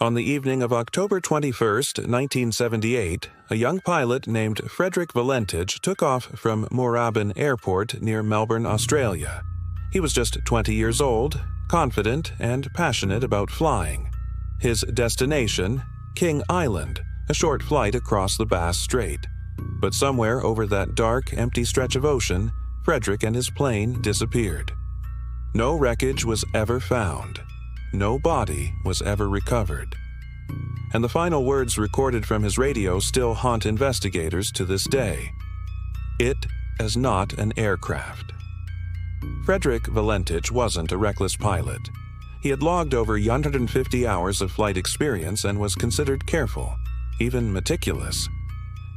On the evening of October 21, 1978, a young pilot named Frederick Valentich took off from Moorabbin Airport near Melbourne, Australia. He was just 20 years old, confident, and passionate about flying. His destination, King Island, a short flight across the Bass Strait. But somewhere over that dark, empty stretch of ocean, Frederick and his plane disappeared. No wreckage was ever found. No body was ever recovered. And the final words recorded from his radio still haunt investigators to this day. It is not an aircraft. Frederick Valentich wasn't a reckless pilot. He had logged over 150 hours of flight experience and was considered careful, even meticulous.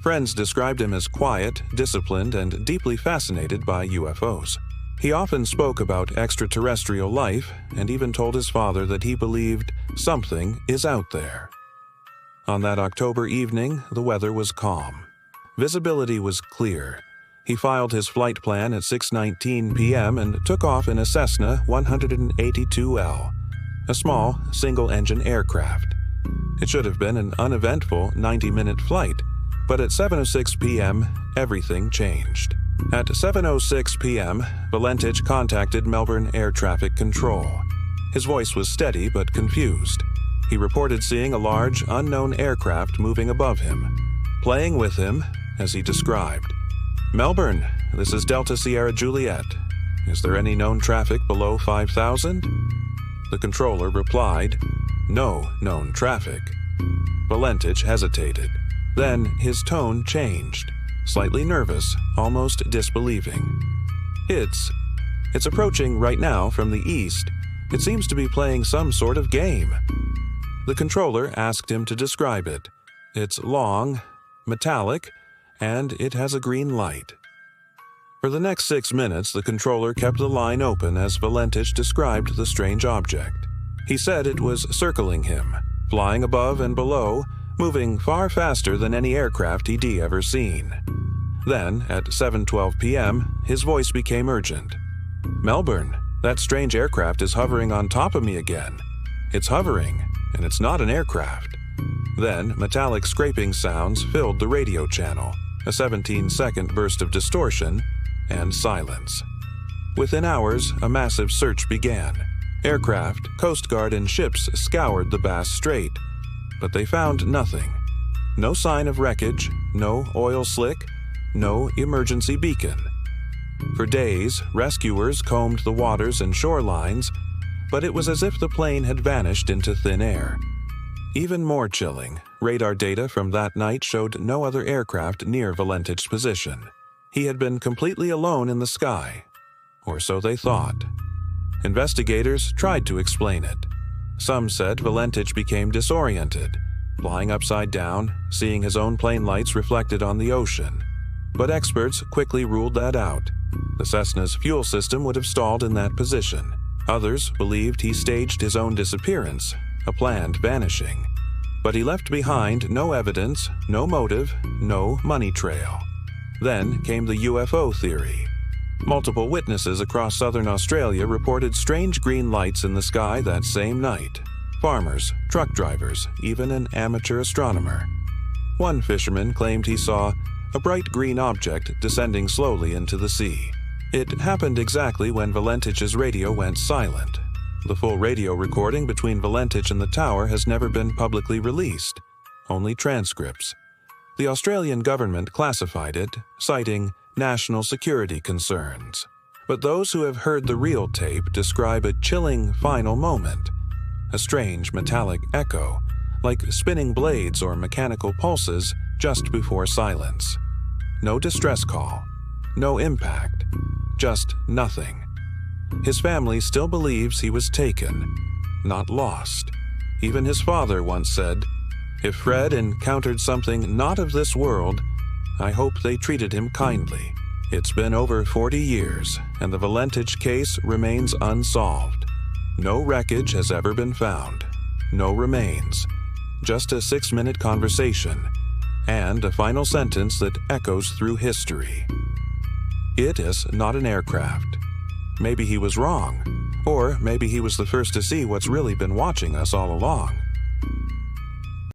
Friends described him as quiet, disciplined, and deeply fascinated by UFOs. He often spoke about extraterrestrial life and even told his father that he believed something is out there. On that October evening, the weather was calm. Visibility was clear. He filed his flight plan at 6:19 p.m. and took off in a Cessna 182L, a small, single-engine aircraft. It should have been an uneventful 90-minute flight, but at 7:06 p.m., everything changed. At 7:06 p.m., Valentich contacted Melbourne Air Traffic Control. His voice was steady but confused. He reported seeing a large, unknown aircraft moving above him, playing with him, as he described. "Melbourne, this is Delta Sierra Juliet. Is there any known traffic below 5,000? The controller replied, "No known traffic." Valentich hesitated. Then his tone changed. Slightly nervous, almost disbelieving. It's approaching right now from the east. It seems to be playing some sort of game." The controller asked him to describe it. "It's long, metallic, and it has a green light." For the next 6 minutes, the controller kept the line open as Valentich described the strange object. He said it was circling him, flying above and below, moving far faster than any aircraft he'd ever seen. Then, at 7:12 p.m., his voice became urgent. "Melbourne, that strange aircraft is hovering on top of me again. It's hovering, and it's not an aircraft." Then, metallic scraping sounds filled the radio channel, a 17-second burst of distortion, and silence. Within hours, a massive search began. Aircraft, Coast Guard, and ships scoured the Bass Strait, but they found nothing. No sign of wreckage, no oil slick, no emergency beacon. For days, rescuers combed the waters and shorelines, but it was as if the plane had vanished into thin air. Even more chilling, radar data from that night showed no other aircraft near Valentich's position. He had been completely alone in the sky, or so they thought. Investigators tried to explain it. Some said Valentich became disoriented, flying upside down, seeing his own plane lights reflected on the ocean. But experts quickly ruled that out. The Cessna's fuel system would have stalled in that position. Others believed he staged his own disappearance, a planned vanishing. But he left behind no evidence, no motive, no money trail. Then came the UFO theory. Multiple witnesses across southern Australia reported strange green lights in the sky that same night. Farmers, truck drivers, even an amateur astronomer. One fisherman claimed he saw a bright green object descending slowly into the sea. It happened exactly when Valentich's radio went silent. The full radio recording between Valentich and the tower has never been publicly released, only transcripts. The Australian government classified it, citing national security concerns. But those who have heard the real tape describe a chilling final moment, a strange metallic echo, like spinning blades or mechanical pulses just before silence. No distress call, no impact, just nothing. His family still believes he was taken, not lost. Even his father once said, "If Fred encountered something not of this world, I hope they treated him kindly." It's been over 40 years, and the Valentich case remains unsolved. No wreckage has ever been found, no remains, just a 6-minute conversation, and a final sentence that echoes through history. It is not an aircraft. Maybe he was wrong, or maybe he was the first to see what's really been watching us all along.